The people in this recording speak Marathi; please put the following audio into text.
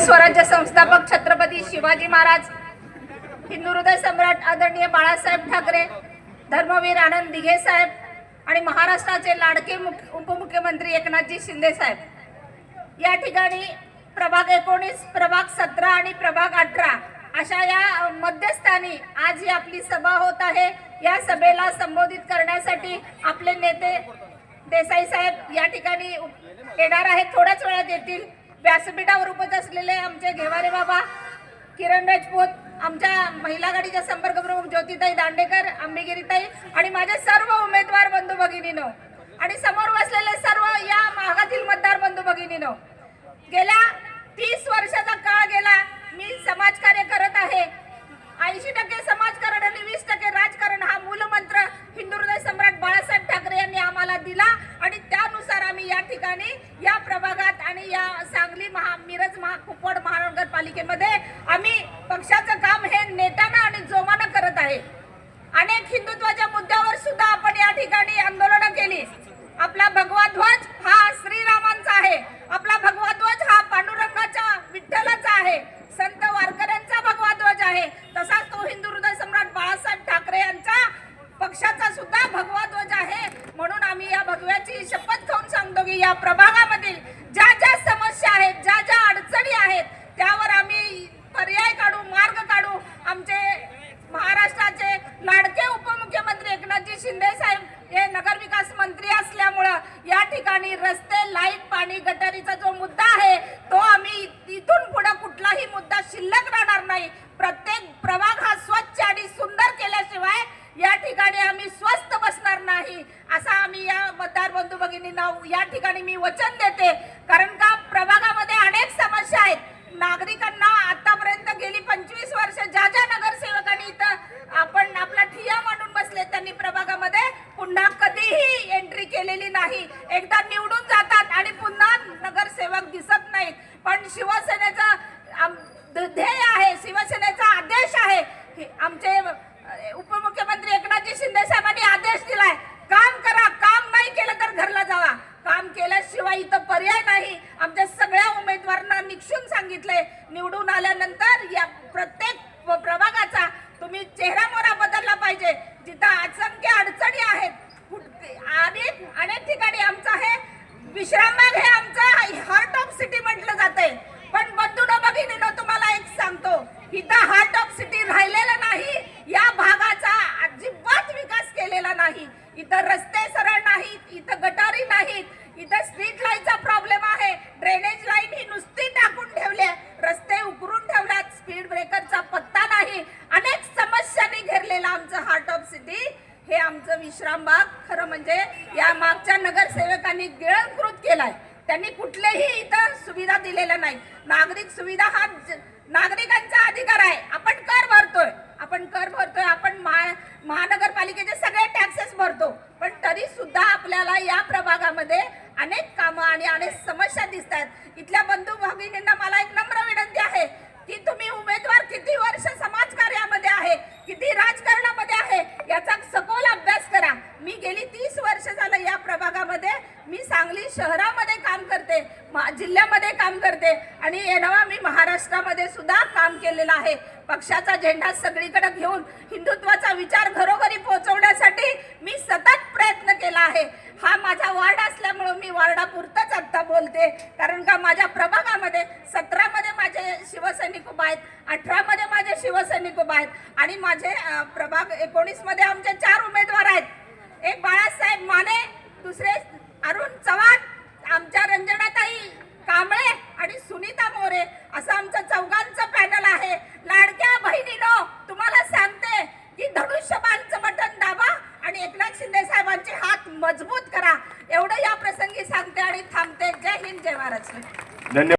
स्वराज्य संस्थापक छत्रपती शिवाजी महाराज, हिंदू हृदय सम्राट आदरणीय बाळासाहेब ठाकरे, धर्मवीर आनंद दिघे साहेब आणि महाराष्ट्राचे लाडके उपमुख्यमंत्री एकनाथजी शिंदे साहेब, या ठिकाणी प्रभाग 19, प्रभाग 17 आणि प्रभाग 18 अशा या मध्यस्थानी आज ही आपली सभा होत आहे। या सभेला संबोधित करण्यासाठी आपले नेते देसाई साहेब या ठिकाणी येणार आहेत, थोड्याच वेळात येतील। व्यासपीठावर उपस्थित असलेले आमचे घेवारे बाबा, किरण राजपूत, आमच्या महिला गाडीच्या संपर्क प्रमुख ज्योतिताई दांडेकर, अंबिगिरीताई आणि माझे सर्व उमेदवार बंधू भगिनीनो आणि समोर बसलेले सर्व या भागातील मतदार बंधू भगिनीनो, गेल्या 30 वर्षाचा काळ गेला मी समाजकार्य करत आहे। 80% समाजकारण आणि 20% राजकारण हा मूलमंत्र हिंदू हृदय सम्राट बाळासाहेब ठाकरे यांनी आम्हाला दिला आणि त्यानुसार आम्ही या ठिकाणी या प्रभागात आणि या सांगली मिरज कुपवाड महानगरपालिकेमध्ये आम्ही पक्षाचं काम हे नेटानं आणि जोमानं करत आहे। अनेक हिंदुत्वाच्या मुद्द्यावर सुद्धा आपण या ठिकाणी आंदोलनं केली। आपला भगवा ध्वज हा श्रीरामांचा आहे, आपला भगवा ध्वज हा पांडुरंगाचा विठ्ठलाचा आहे, संत वारकऱ्यांचा भगवा ध्वज आहे। तसाच तो हिंदू हृदय सम्राट बाळासाहेब ठाकरे यांचा पक्षाचा सुद्धा भगवा ध्वज आहे। म्हणून आम्ही या भगव्याची शपथ घेऊन सांगतो की या प्रभागामधील ज्या ज्या समस्या आहेत, ज्या ज्या अडचणी आहेत, त्यावर आम्ही पर्याय काढू, मार्ग काढू। आमचे महाराष्ट्राचे लाडके उपमुख्यमंत्री एकनाथजी शिंदे साहेब हे नगरविकास मंत्री असल्यामुळे या ठिकाणी रस्ते, लाईट, पाणी, गटारीचा जो मुद्दा आहे तो आम्ही इथून पुढे कुठलाही मुद्दा शिल्लक राहणार नाही। प्रत्येक प्रभाग हा स्वच्छ आणि सुंदर केल्याशिवाय या ठिकाणी आम्ही स्वस्थ बसणार नाही, असा आम्ही या मतदार बंधू भगिनींना या ठिकाणी मी वचन देते। कारण का प्रभागामध्ये अनेक समस्या आहेत। नागरिकांना आतापर्यंत गेली 25 वर्ष ज्या ज्या नगरसेवकांनी इथं आपण आपला ठिया मांडून बसले त्यांनी प्रभागामध्ये पुन्हा कधीही एंट्री केलेली नाही। एकदा निवडून जातात आणि पुन्हा नगरसेवक दिसत नाहीत। पण शिवसेनेचा ध्येय आहे, शिवसेनेचा आदेश आहे, आमचे उपमुख्यमंत्री एकनाथजी शिंदे साहेबांनी आदेश दिलाय, काम करा, काम नाही केलं तर घरला जावा, काम केल्याशिवाय इथं पर्याय नाही। आमच्या सगळ्या उमेदवारांना निक्षून सांगितलंय, निवडून आल्यानंतर या प्रत्येक प्रभागाचा तुम्ही चेहरामोहरा बदलला पाहिजे। जिथं असंख्य अडचणी आहेत, अनेक ठिकाणी आमचं हे विश्रामबाग हे आमचं हार्ट ऑफ सिटी म्हटलं जातंय। पण बंधूंनो भगिनींनो, तुम्हाला एक सांगतो, इथं हार्ट ऑफ सिटी राहिलेलं नाही, या भागाचा अजिबात विकास केलेला नाही। इथं रस्ते सरळ नाहीत, इथं गटारी नाहीत, इथं स्ट्रीट लाईटचा प्रॉब्लेम आहे, ड्रेनेज लाईन ही नुसती टाकून ठेवले, रस्ते उकरून ठेवल्यात, स्पीड ब्रेकरचा पत्ता नाही। अनेक समस्यांनी घेरलेला आमचं हार्ट ऑफ सिटी हे आमचं विश्रामबाग खरं म्हणजे या मागच्या नगरसेवकांनी गिळंकृत केलाय। त्यांनी कुठलेही इथं सुविधा दिलेल्या नाही। नागरिक सुविधा हा नागरिकांचा अधिकार आहे। आपण कर भरतोय, आपण महानगरपालिकेचे सगळे टॅक्सेस भरतो, पण तरी सुद्धा आपल्याला या प्रभागामध्ये अनेक कामं आणि अनेक समस्या दिसतात। इथल्या बंधू भगिनींना मला एक नम्र विनंती आहे की तुम्ही उमेदवार किती वर्ष समाजकार्यामध्ये आहे, किती राजकारणामध्ये आहे, याचा सखोल अभ्यास करा। मी गेली 30 वर्ष झालं या प्रभागामध्ये, मी सांगली शहरामध्ये काम करते, जिल्ह्यामध्ये काम करते आणि येणावा मी महाराष्ट्रामध्ये सुद्धा काम केलेलं आहे। पक्षाचा झेंडा सगळीकडे घेऊन हिंदुत्वाचा विचार घरोघरी पोहोचवण्यासाठी मी सतत प्रयत्न केला आहे। हा माझा वार्ड असल्यामुळे मी वार्डापुरतच आता बोलते, कारण का माझ्या प्रभागामध्ये 17 मध्ये माझे शिवसैनिक उभा आहेत, 18 मध्ये माझे शिवसैनिक उभा आहेत आणि माझे प्रभाग 19 मध्ये आमचे 4 उमेदवार आहेत। एक बाळासाहेब माने, दुसरे अरुण चव्हाण, आमच्या रंजनाताई कांबळे आणि सुनीता मोरे असं आमचं 4घांचं पॅनल आहे। लाडक्या बहिणीनो, तुम्हाला सांगते की धनुष्यबाणचं बटन दाबा आणि एकनाथ शिंदे साहेबांचे हात मजबूत करा, एवढं या प्रसंगी सांगते आणि थांबते। जय हिंद, जय महाराष्ट्र।